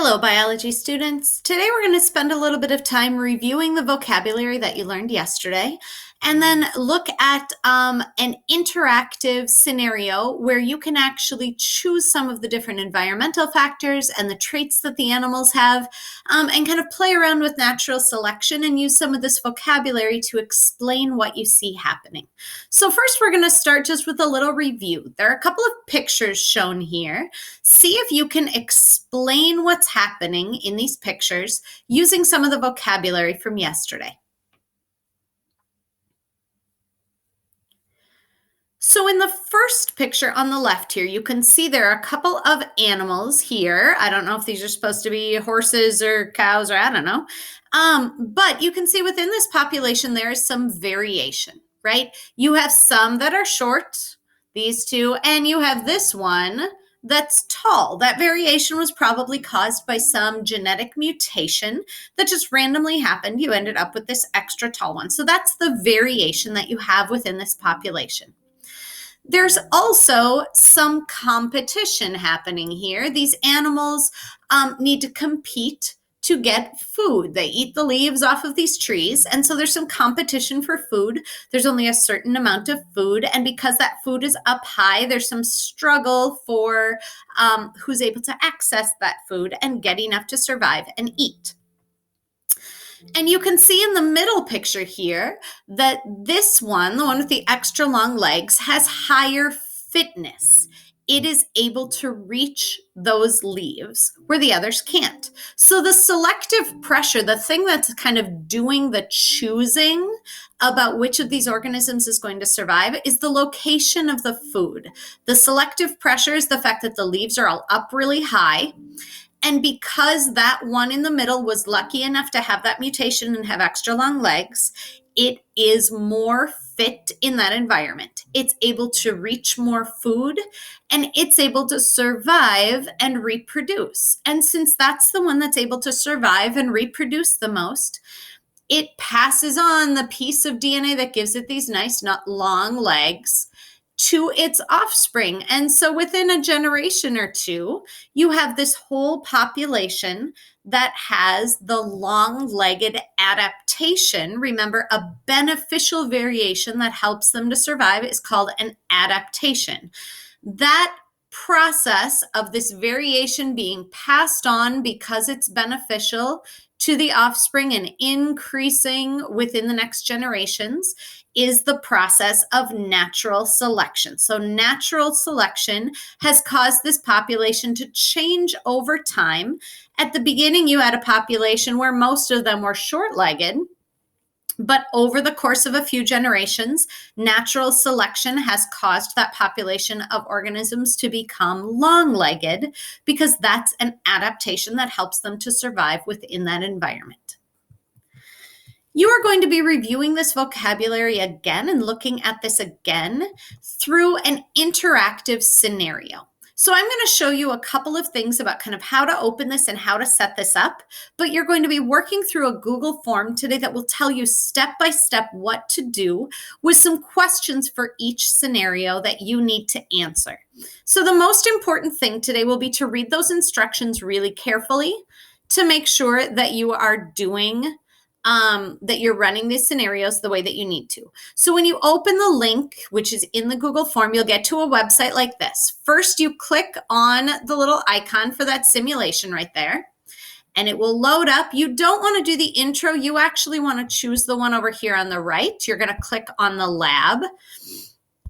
Hello, biology students. Today we're going to spend a little bit of time reviewing the vocabulary that you learned yesterday, and then look at an interactive scenario where you can actually choose some of the different environmental factors and the traits that the animals have, and kind of play around with natural selection and use some of this vocabulary to explain what you see happening. So first we're going to start just with a little review. There are a couple of pictures shown here. See if you can explain what's happening in these pictures using some of the vocabulary from yesterday. So in the first picture on the left here, you can see there are a couple of animals here. I don't know if these are supposed to be horses or cows or I don't know. But you can see within this population, there is some variation, right? You have some that are short, these two, and you have this one that's tall. That variation was probably caused by some genetic mutation that just randomly happened. You ended up with this extra tall one. So that's the variation that you have within this population. There's also some competition happening here. These animals need to compete to get food. They eat the leaves off of these trees, and so there's some competition for food. There's only a certain amount of food, and because that food is up high, there's some struggle for who's able to access that food and get enough to survive and eat. And you can see in the middle picture here that this one, the one with the extra long legs, has higher fitness. It is able to reach those leaves where the others can't. So the selective pressure, the thing that's kind of doing the choosing about which of these organisms is going to survive, is the location of the food. The selective pressure is the fact that the leaves are all up really high. And because that one in the middle was lucky enough to have that mutation and have extra long legs, it is more fit in that environment. It's able to reach more food and it's able to survive and reproduce. And since that's the one that's able to survive and reproduce the most, it passes on the piece of DNA that gives it these nice, not long legs to its offspring. And so within a generation or two, you have this whole population that has the long-legged adaptation. Remember, a beneficial variation that helps them to survive is called an adaptation. That process of this variation being passed on because it's beneficial to the offspring and increasing within the next generations is the process of natural selection. So natural selection has caused this population to change over time. At the beginning, you had a population where most of them were short-legged, but over the course of a few generations, natural selection has caused that population of organisms to become long-legged because that's an adaptation that helps them to survive within that environment. You are going to be reviewing this vocabulary again and looking at this again through an interactive scenario. So I'm going to show you a couple of things about kind of how to open this and how to set this up, but you're going to be working through a Google form today that will tell you step by step what to do with some questions for each scenario that you need to answer. So the most important thing today will be to read those instructions really carefully to make sure that you are doing that you're running these scenarios the way that you need to. So when you open the link, which is in the Google form, you'll get to a website like this. First, you click on the little icon for that simulation right there, and it will load up. You don't want to do the intro. You actually want to choose the one over here on the right. You're going to click on the lab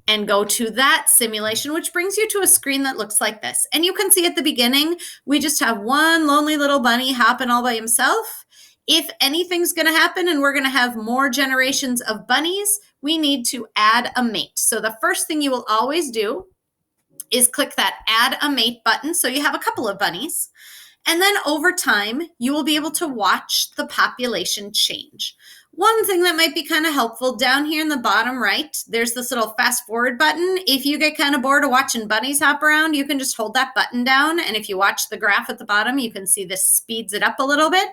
and go to that simulation, which brings you to a screen that looks like this. And you can see at the beginning, we just have one lonely little bunny hopping all by himself. If anything's going to happen and we're going to have more generations of bunnies, we need to add a mate. So the first thing you will always do is click that add a mate button. So you have a couple of bunnies. And then over time, you will be able to watch the population change. One thing that might be kind of helpful down here in the bottom right, there's this little fast forward button. If you get kind of bored of watching bunnies hop around, you can just hold that button down. And if you watch the graph at the bottom, you can see this speeds it up a little bit.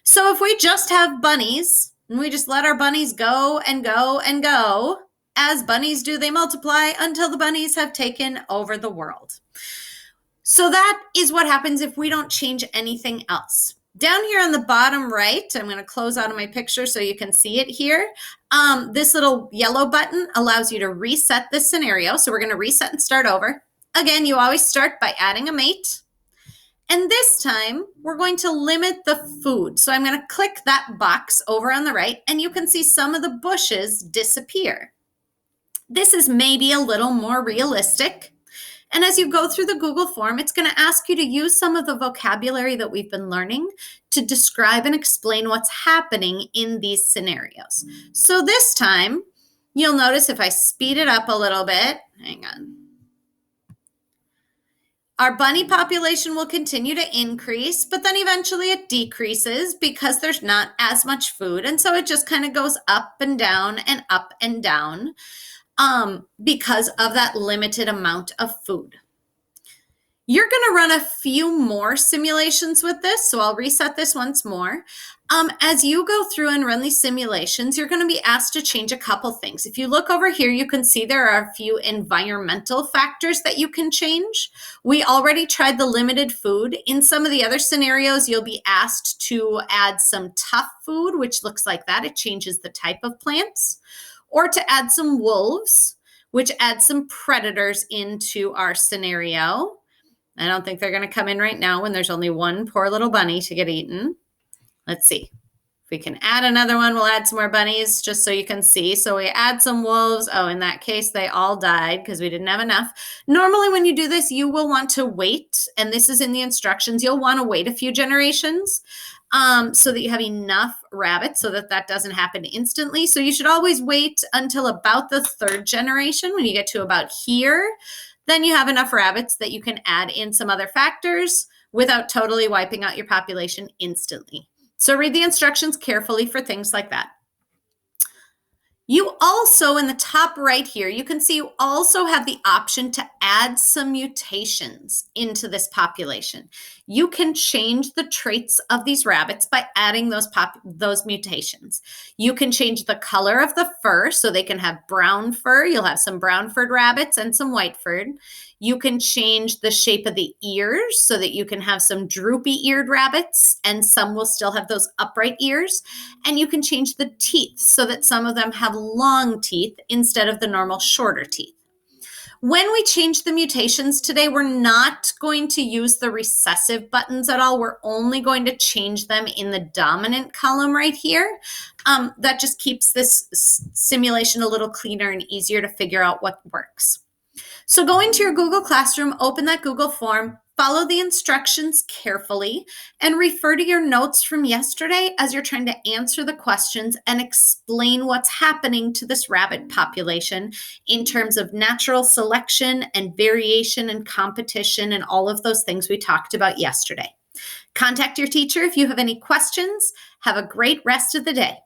So if we just have bunnies and we just let our bunnies go and go and go, as bunnies do, they multiply until the bunnies have taken over the world. So that is what happens if we don't change anything else. Down here on the bottom right, I'm going to close out of my picture so you can see it here. This little yellow button allows you to reset this scenario. So we're going to reset and start over. Again, you always start by adding a mate. And this time, we're going to limit the food. So I'm going to click that box over on the right, and you can see some of the bushes disappear. This is maybe a little more realistic. And as you go through the Google form, it's going to ask you to use some of the vocabulary that we've been learning to describe and explain what's happening in these scenarios. So this time, you'll notice if I speed it up a little bit, hang on. Our bunny population will continue to increase, but then eventually it decreases because there's not as much food. And so it just kind of goes up and down and up and down. Because of that limited amount of food. You're going to run a few more simulations with this, so I'll reset this once more. As you go through and run these simulations, you're going to be asked to change a couple things. If you look over here, you can see there are a few environmental factors that you can change. We already tried the limited food. In some of the other scenarios, you'll be asked to add some tough food, which looks like that. It changes the type of plants. Or to add some wolves, which adds some predators into our scenario. I don't think they're going to come in right now when there's only one poor little bunny to get eaten. Let's see. If we can add another one, we'll add some more bunnies just so you can see. So we add some wolves. Oh, in that case, they all died because we didn't have enough. Normally, when you do this, you will want to wait. And this is in the instructions. You'll want to wait a few generations. So that you have enough rabbits so that doesn't happen instantly. So you should always wait until about the third generation. When you get to about here, then you have enough rabbits that you can add in some other factors without totally wiping out your population instantly. So read the instructions carefully for things like that. You also, in the top right here, you can see you also have the option to add some mutations into this population. You can change the traits of these rabbits by adding those mutations. You can change the color of the fur so they can have brown fur. You'll have some brown-furred rabbits and some white-furred. You can change the shape of the ears so that you can have some droopy-eared rabbits, and some will still have those upright ears. And you can change the teeth so that some of them have long teeth instead of the normal shorter teeth. When we change the mutations today, we're not going to use the recessive buttons at all. We're only going to change them in the dominant column right here. That just keeps this simulation a little cleaner and easier to figure out what works. So go into your Google Classroom, open that Google form, follow the instructions carefully, and refer to your notes from yesterday as you're trying to answer the questions and explain what's happening to this rabbit population in terms of natural selection and variation and competition and all of those things we talked about yesterday. Contact your teacher if you have any questions. Have a great rest of the day.